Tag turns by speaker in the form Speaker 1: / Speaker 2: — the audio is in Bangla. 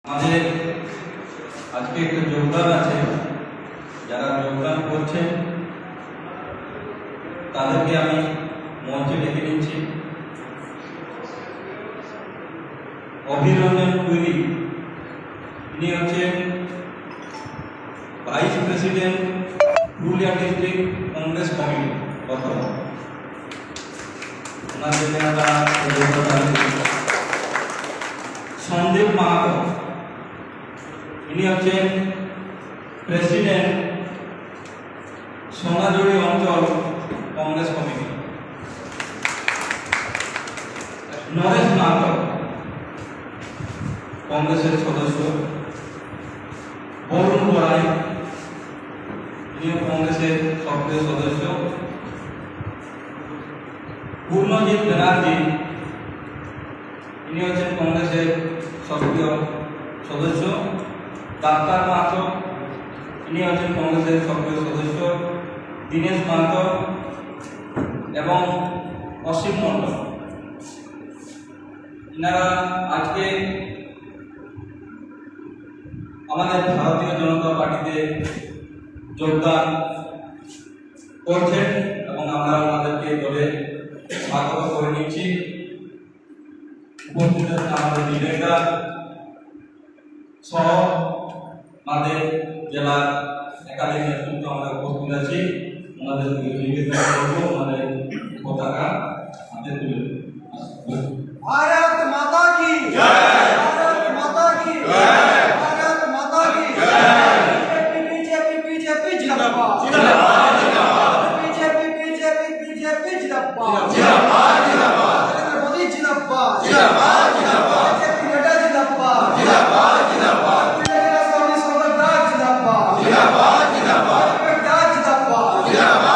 Speaker 1: আমাদের আজকে একটা যোগদান আছে, যারা যোগদান করছেন তাদেরকে আমি মঞ্চে ডেকে নিচ্ছি। অভিরঞ্জন কুইরি, ইনি হচ্ছেন vice president Purulia district Congress committee. ওনার জন্য আমরা সন্দীপ মাহাতো, ইনি হচ্ছেন প্রেসিডেন্ট সোনাঝুরি অঞ্চল কংগ্রেস কমিটি। নরেশ মাহাতো কংগ্রেসের সদস্য। বরুণ বড়াই, ইনিও কংগ্রেসের সক্রিয় সদস্য। পূর্ণজিৎ ব্যানার্জি, ইনি হচ্ছেন কংগ্রেসের সক্রিয় সদস্য। ডাক্তার মাহাতো, ইনি হচ্ছেন কংগ্রেসের সক্রিয় সদস্য। দীনেশ মাহাতো এবং অসীম মণ্ডল, ইনারা আজকে আমাদের ভারতীয় জনতা পার্টিতে যোগদান করছেন এবং আমরা ওনাদেরকে দলে স্বাগত করে নিচ্ছি। উপস্থিত আছেন আমাদের ডিরেক্টর সহ আমাদের জেলার একাধিক নেতৃত্ব আমরা উপস্থিত আছি। ওনাদের নিবেদন করবো ওনাদের পতাকা হাতে তুলে।
Speaker 2: भारत माता की जय, भारत माता की जय, भारत माता की जय। बीजेपी बीजेपी जिंदाबाद जिंदाबाद जिंदाबाद, बीजेपी बीजेपी बीजेपी जिंदाबाद जिंदाबाद जिंदाबाद, नरेंद्र मोदी जिंदाबाद जिंदाबाद जिंदाबाद, बीजेपी नेता जिंदाबाद जिंदाबाद जिंदाबाद, बीजेपी स्वामी सोमनाथ जिंदाबाद जिंदाबाद जिंदाबाद, जिंदाबाद जिंदाबाद।